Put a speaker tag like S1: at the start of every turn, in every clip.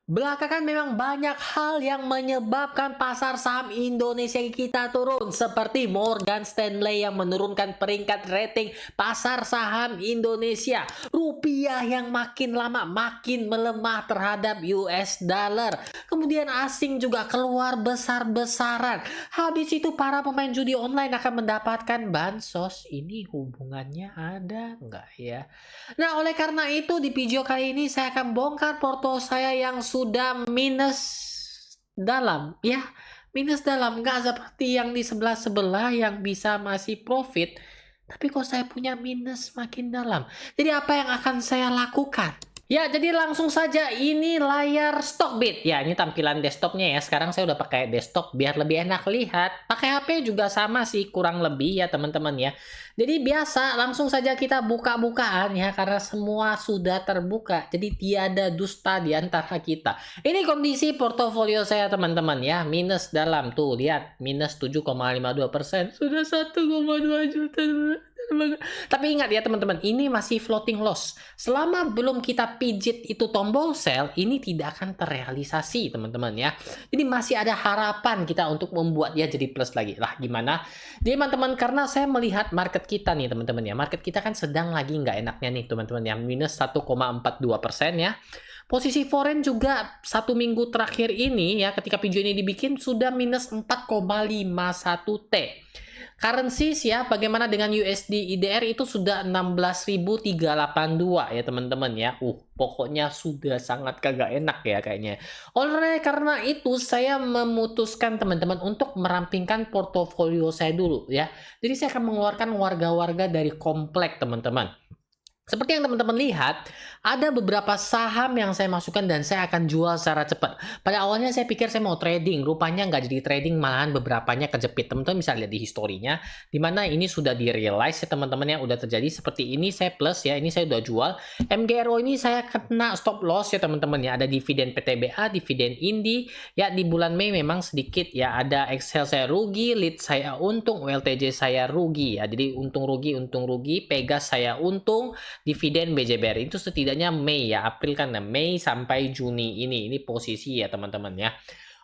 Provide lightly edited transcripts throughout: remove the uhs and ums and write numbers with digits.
S1: Belakangan memang banyak hal yang menyebabkan pasar saham Indonesia kita turun, seperti Morgan Stanley yang menurunkan peringkat rating pasar saham Indonesia, rupiah yang makin lama makin melemah terhadap US dollar, kemudian asing juga keluar besar-besaran. Habis itu para pemain judi online akan mendapatkan bansos. Ini hubungannya ada nggak ya? Nah, oleh karena itu di video kali ini saya akan bongkar porto saya yang sudah minus dalam, ya. Minus dalam, nggak seperti yang di sebelah-sebelah yang bisa masih profit, tapi kok saya punya minus makin dalam. Jadi apa yang akan saya lakukan? Ya, jadi langsung saja ini layar Stockbit. Ya, ini tampilan desktopnya ya. Sekarang saya udah pakai desktop biar lebih enak lihat. Pakai HP juga sama sih, kurang lebih ya teman-teman ya. Jadi biasa, langsung saja kita buka-bukaan ya, karena semua sudah terbuka. Jadi tiada dusta di antara kita. Ini kondisi portofolio saya teman-teman ya. Minus dalam tuh, lihat. Minus 7,52%. Sudah 1,2 juta. Tapi ingat ya teman-teman, ini masih floating loss. Selama belum kita pijit itu tombol sell, ini tidak akan terrealisasi teman-teman ya. Jadi masih ada harapan kita untuk membuat dia jadi plus lagi. Lah gimana? Jadi teman-teman, karena saya melihat market kita nih teman-teman ya. Market kita kan sedang lagi nggak enaknya nih teman-teman ya. Minus 1,42% ya. Posisi foreign juga satu minggu terakhir ini ya, ketika video ini dibikin sudah minus 4,51 T. Currencies ya, bagaimana dengan USD IDR itu sudah 16.382 ya teman-teman ya. Pokoknya sudah sangat kagak enak ya kayaknya. Oleh karena itu saya memutuskan teman-teman untuk merampingkan portofolio saya dulu ya. Jadi saya akan mengeluarkan warga-warga dari komplek teman-teman. Seperti yang teman-teman lihat, ada beberapa saham yang saya masukkan dan saya akan jual secara cepat. Pada awalnya saya pikir saya mau trading, rupanya nggak jadi trading, malahan beberapanya kejepit. Teman-teman bisa lihat di historinya, di mana ini sudah di-realize ya teman-teman ya, udah terjadi seperti ini, saya plus ya, ini saya udah jual. MGRO ini saya kena stop loss ya teman-teman ya, ada dividen PTBA, dividen Indi, ya di bulan Mei memang sedikit ya, ada Excel saya rugi, Lead saya untung, ULTJ saya rugi ya, jadi untung rugi, Pegas saya untung, dividen BJBR itu setidaknya Mei ya, April kan, nah Mei sampai Juni ini posisi ya teman-teman ya.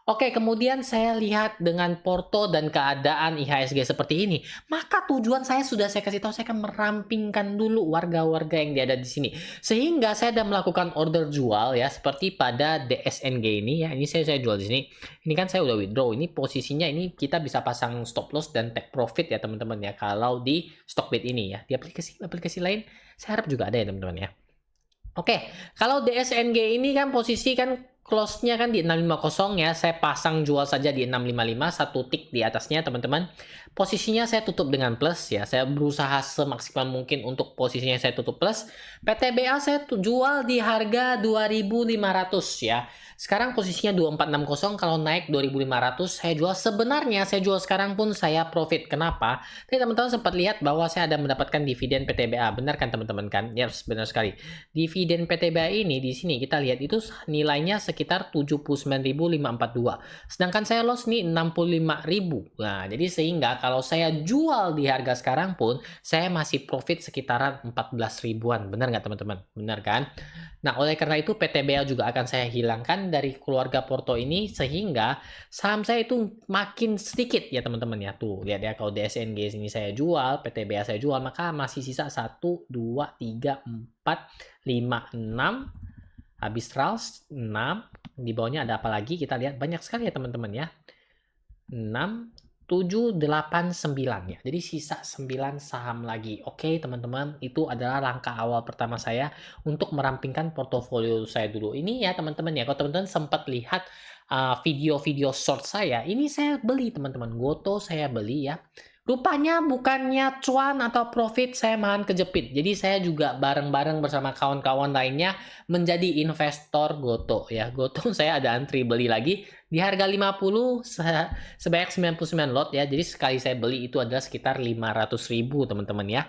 S1: Oke, kemudian saya lihat dengan porto dan keadaan IHSG seperti ini, maka tujuan saya sudah saya kasih tahu, saya akan merampingkan dulu warga-warga yang ada di sini. Sehingga saya sudah melakukan order jual ya, seperti pada DSNG ini ya. Ini saya jual di sini. Ini kan saya udah withdraw. Ini posisinya ini kita bisa pasang stop loss dan take profit ya teman-teman ya. Kalau di Stockbit ini ya. Di aplikasi lain saya harap juga ada ya teman-teman ya. Oke, kalau DSNG ini kan posisi kan close-nya kan di 650 ya, saya pasang jual saja di 655, satu tick di atasnya teman-teman. Posisinya saya tutup dengan plus ya, saya berusaha semaksimal mungkin untuk posisinya saya tutup plus. PTBA saya jual di harga 2.500 ya. Sekarang posisinya 2460, kalau naik 2.500 saya jual. Sebenarnya saya jual sekarang pun saya profit. Kenapa? Tadi teman-teman sempat lihat bahwa saya ada mendapatkan dividen PTBA. Benar kan teman-teman kan? Yes, benar sekali. Dividen PTBA ini di sini kita lihat itu nilainya sekitar 79.542. Sedangkan saya loss nih 65.000. Nah, jadi sehingga kalau saya jual di harga sekarang pun saya masih profit sekitaran 14 ribuan. Benar nggak teman-teman? Benar kan? Nah, oleh karena itu PTBA juga akan saya hilangkan dari keluarga porto ini sehingga saham saya itu makin sedikit ya teman-teman ya. Tuh, lihat ya, kalau DSNG sini saya jual, PTBA saya jual, maka masih sisa 1 2 3 4 5 6, habis RALS 6, di bawahnya ada apa lagi? Kita lihat banyak sekali ya teman-teman ya. 6 7 8 9 ya. Jadi sisa 9 saham lagi. Oke, teman-teman, itu adalah langkah awal pertama saya untuk merampingkan portofolio saya dulu. Ini ya teman-teman ya. Kalau teman-teman sempat lihat video-video short saya, ini saya beli teman-teman. Goto saya beli ya. Rupanya bukannya cuan atau profit, saya malah kejepit. Jadi saya juga bareng-bareng bersama kawan-kawan lainnya menjadi investor Goto ya. Goto saya ada antri beli lagi di harga 50 sebanyak 99 lot ya. Jadi sekali saya beli itu adalah sekitar 500.000 teman-teman ya.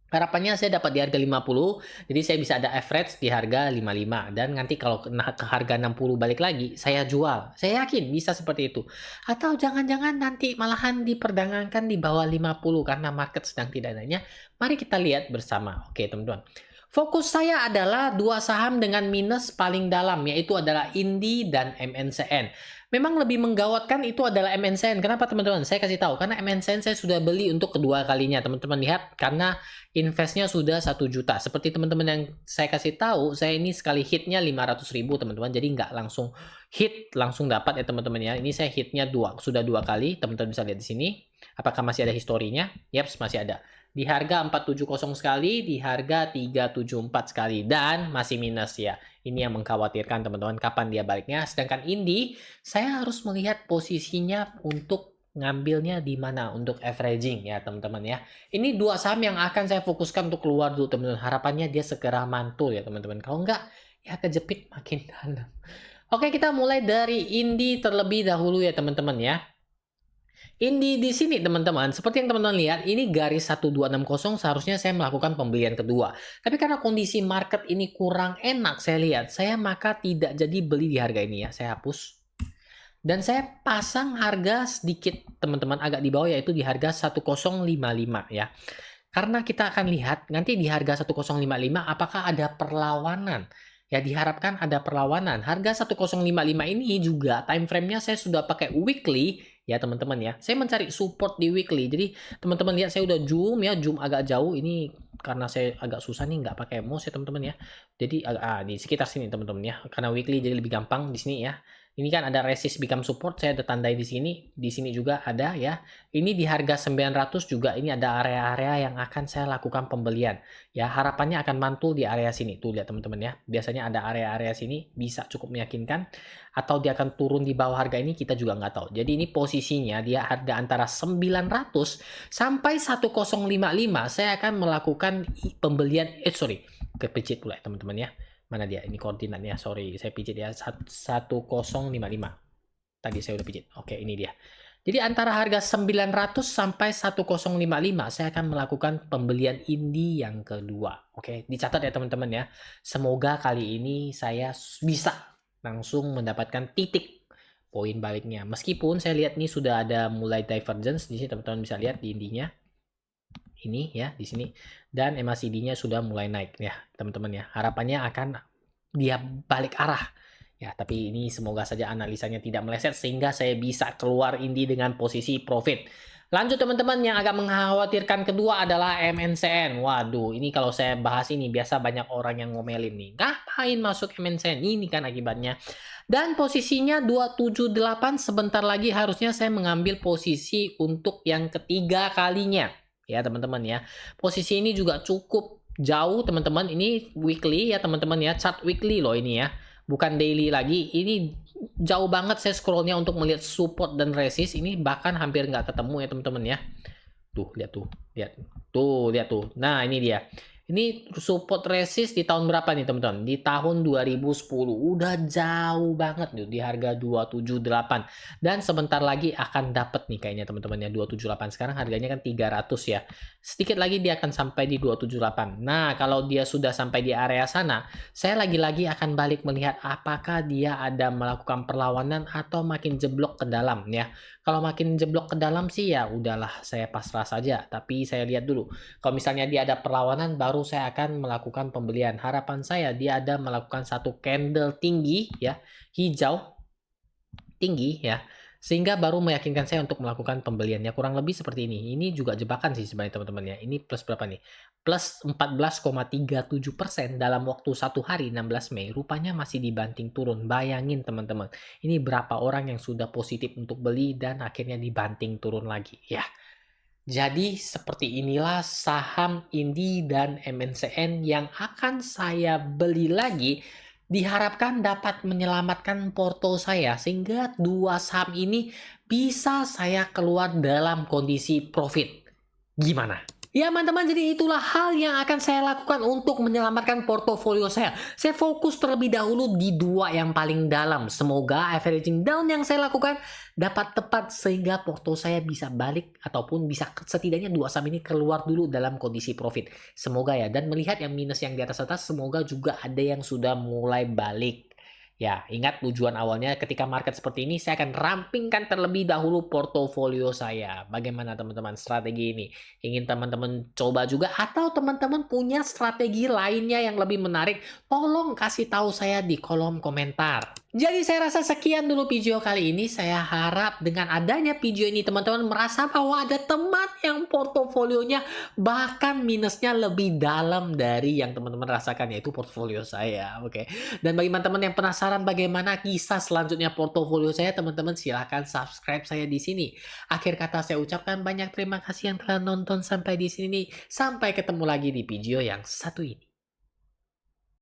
S1: Harapannya saya dapat di harga 50, jadi saya bisa ada average di harga 55. Dan nanti kalau kena ke harga 60 balik lagi, saya jual. Saya yakin bisa seperti itu. Atau jangan-jangan nanti malahan diperdagangkan di bawah 50 karena market sedang tidak adanya. Mari kita lihat bersama. Oke, teman-teman. Fokus saya adalah dua saham dengan minus paling dalam, yaitu adalah Indi dan MNCN. Memang lebih menggawatkan itu adalah MNCN. Kenapa teman-teman? Saya kasih tahu. Karena MNCN saya sudah beli untuk kedua kalinya. Teman-teman lihat, karena investnya sudah 1 juta. Seperti teman-teman yang saya kasih tahu, saya ini sekali hitnya 500.000 teman-teman. Jadi nggak langsung hit, langsung dapat ya teman-teman ya. Ini saya hitnya sudah 2 kali. Teman-teman bisa lihat di sini. Apakah masih ada historinya? Yaps, masih ada. Di harga 470 sekali, di harga 374 sekali, dan masih minus ya. Ini yang mengkhawatirkan teman-teman, kapan dia baliknya. Sedangkan Indi, saya harus melihat posisinya untuk ngambilnya di mana untuk averaging ya teman-teman ya. Ini dua saham yang akan saya fokuskan untuk keluar dulu teman-teman. Harapannya dia segera mantul ya teman-teman. Kalau enggak, ya kejepit makin dalam. Oke, kita mulai dari Indi terlebih dahulu ya teman-teman ya. Ini di sini teman-teman, seperti yang teman-teman lihat, ini garis 1260 seharusnya saya melakukan pembelian kedua. Tapi karena kondisi market ini kurang enak saya lihat, saya maka tidak jadi beli di harga ini ya. Saya hapus. Dan saya pasang harga sedikit teman-teman agak di bawah, yaitu di harga 1055 ya. Karena kita akan lihat nanti di harga 1055 apakah ada perlawanan. Ya diharapkan ada perlawanan. Harga 1055 ini juga time frame-nya saya sudah pakai weekly ya teman-teman ya. Saya mencari support di weekly. Jadi teman-teman lihat saya udah zoom ya, zoom agak jauh. Ini karena saya agak susah nih nggak pakai mouse ya teman-teman ya. Jadi di sekitar sini teman-teman ya. Karena weekly jadi lebih gampang di sini ya. Ini kan ada resist become support, saya ada tandai di sini. Di sini juga ada ya. Ini di harga 900 juga ini ada area-area yang akan saya lakukan pembelian. Ya, harapannya akan mantul di area sini. Tuh lihat teman-teman ya. Biasanya ada area-area sini bisa cukup meyakinkan, atau dia akan turun di bawah harga ini kita juga nggak tahu. Jadi ini posisinya dia harga antara 900 sampai 1055 saya akan melakukan pembelian kepicit pula teman-teman ya. Mana dia? Ini koordinatnya. Sorry, saya pijit ya. 1055. Tadi saya udah pijit. Oke, ini dia. Jadi antara harga 900 sampai 1055 saya akan melakukan pembelian Indi yang kedua. Oke, dicatat ya teman-teman ya. Semoga kali ini saya bisa langsung mendapatkan titik poin baliknya. Meskipun saya lihat nih sudah ada mulai divergence di sini teman-teman bisa lihat di Indinya. Ini ya di sini, dan MACD-nya sudah mulai naik ya teman-teman ya. Harapannya akan dia balik arah ya, tapi ini semoga saja analisanya tidak meleset sehingga saya bisa keluar Indi dengan posisi profit. Lanjut teman-teman, yang agak mengkhawatirkan kedua adalah MNCN. Waduh, ini kalau saya bahas ini biasa banyak orang yang ngomelin nih. Ngapain masuk MNCN? Ini kan akibatnya. Dan posisinya 278, sebentar lagi harusnya saya mengambil posisi untuk yang ketiga kalinya. Ya teman-teman ya, posisi ini juga cukup jauh teman-teman. Ini weekly ya teman-teman ya, chart weekly loh ini ya, bukan daily lagi. Ini jauh banget saya scrollnya untuk melihat support dan resist. Ini bahkan hampir nggak ketemu ya teman-teman ya. Tuh lihat tuh, lihat tuh. Nah ini dia. Ini support resist di tahun berapa nih teman-teman? Di tahun 2010. Udah jauh banget nih di harga 278. Dan sebentar lagi akan dapat nih kayaknya teman-teman ya 278. Sekarang harganya kan 300 ya. Sedikit lagi dia akan sampai di 278. Nah, kalau dia sudah sampai di area sana, saya lagi-lagi akan balik melihat apakah dia ada melakukan perlawanan atau makin jeblok ke dalam ya. Kalau makin jeblok ke dalam sih ya udahlah saya pasrah saja. Tapi saya lihat dulu. Kalau misalnya dia ada perlawanan baru saya akan melakukan pembelian. Harapan saya dia ada melakukan satu candle tinggi ya, hijau tinggi ya. Sehingga baru meyakinkan saya untuk melakukan pembeliannya. Kurang lebih seperti ini. Ini juga jebakan sih sebenarnya teman-teman ya. Ini plus berapa nih? Plus 14,37% dalam waktu 1 hari 16 Mei. Rupanya masih dibanting turun. Bayangin teman-teman. Ini berapa orang yang sudah positif untuk beli dan akhirnya dibanting turun lagi. Ya. Jadi seperti inilah saham Indi dan MNCN yang akan saya beli lagi. Diharapkan dapat menyelamatkan porto saya sehingga dua saham ini bisa saya keluar dalam kondisi profit. Gimana? Ya teman-teman, jadi itulah hal yang akan saya lakukan untuk menyelamatkan portofolio saya. Saya fokus terlebih dahulu di dua yang paling dalam. Semoga averaging down yang saya lakukan dapat tepat sehingga porto saya bisa balik ataupun bisa setidaknya dua saham ini keluar dulu dalam kondisi profit. Semoga ya, dan melihat yang minus yang di atas-atas semoga juga ada yang sudah mulai balik. Ya, ingat tujuan awalnya ketika market seperti ini saya akan rampingkan terlebih dahulu portofolio saya. Bagaimana teman-teman strategi ini? Ingin teman-teman coba juga atau teman-teman punya strategi lainnya yang lebih menarik? Tolong kasih tahu saya di kolom komentar. Jadi saya rasa sekian dulu video kali ini. Saya harap dengan adanya video ini teman-teman merasa bahwa ada teman yang portofolionya bahkan minusnya lebih dalam dari yang teman-teman rasakan, yaitu portofolio saya. Oke. Dan bagi teman-teman yang penasaran bagaimana kisah selanjutnya portofolio saya, teman-teman silahkan subscribe saya di sini. Akhir kata saya ucapkan banyak terima kasih yang telah nonton sampai di sini. Sampai ketemu lagi di video yang satu ini.